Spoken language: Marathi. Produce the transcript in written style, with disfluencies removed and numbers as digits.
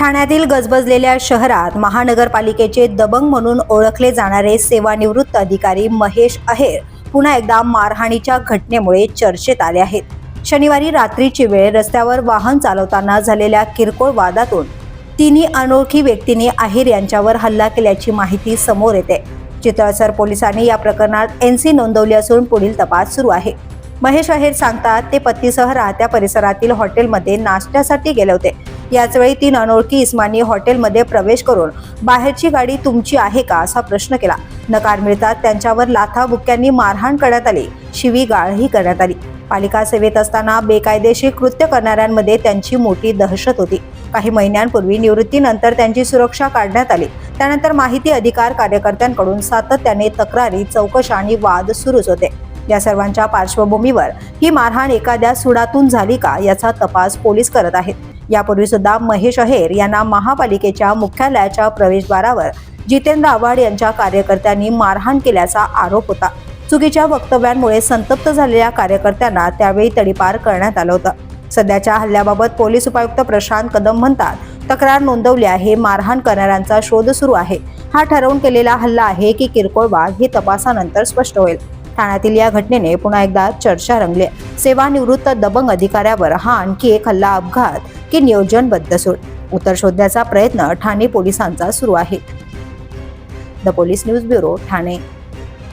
ठाण्यातील गजबजलेल्या शहरात महानगरपालिकेचे दबंग म्हणून ओळखले जाणारे सेवानिवृत्त अधिकारी महेश अहेर पुन्हा एकदा मारहाणीच्या घटनेमुळे चर्चेत आले आहेत. शनिवारी रात्रीची वेळ रस्त्यावर वाहन चालवताना झालेल्या किरकोळ वादातून तिन्ही अनोळखी व्यक्तींनी अहेर यांच्यावर हल्ला केल्याची माहिती समोर येते. चितळसर पोलिसांनी या प्रकरणात एनसी नोंदवली असून पुढील तपास सुरू आहे. महेश अहेर सांगतात ते पतीसह राहत्या परिसरातील हॉटेलमध्ये नाश्त्यासाठी गेले होते. याचवेळी 3 अनोळखी इसमांनी हॉटेलमध्ये प्रवेश करून बाहेरची गाडी तुमची आहे का असा प्रश्न केला. नकार मिळतात त्यांच्यावर लाथाबुक्क्यांनी मारहाण करण्यात आली, शिवीगाळही करण्यात आली. पालिका सेवेत असताना बेकायदेशीर कृत्य करणाऱ्यांमध्ये त्यांची मोठी दहशत होती. काही महिन्यांपूर्वी निवृत्तीनंतर त्यांची सुरक्षा काढण्यात आली. त्यानंतर माहिती अधिकार कार्यकर्त्यांकडून सातत्याने तक्रारी, चौकशा आणि वाद सुरूच होते. या सर्वांच्या पार्श्वभूमीवर ही मारहाण एखाद्या सुडातून झाली का याचा तपास पोलीस करत आहेत. यापूर्वी सुद्धा महेश अहेर यांना महापालिकेच्या मुख्यालयाच्या प्रवेशद्वारावर जितेंद्र आव्हाड यांच्या कार्यकर्त्यांनी मारहाण केल्याचा आरोप होता. चुकीच्या वक्तव्यांमुळे संतप्त झालेल्या कार्यकर्त्यांना त्यावेळी तडीपार करण्यात आलं होतं. सध्याच्या हल्ल्याबाबत पोलीस उपायुक्त प्रशांत कदम म्हणतात, तक्रार नोंदवली आहे, मारहाण करणाऱ्यांचा शोध सुरू आहे. हा ठरवून केलेला हल्ला आहे की किरकोळ वाद हे तपासानंतर स्पष्ट होईल. ठाण्यातील या घटनेने पुन्हा एकदा चर्चा रंगली. सेवानिवृत्त दबंग अधिकाऱ्यावर हा आणखी एक हल्ला, अपघात की नियोजनबद्ध सूड? उत्तर शोधण्याचा प्रयत्न ठाणे पोलिसांचा सुरू आहे. The police news bureau, Thane.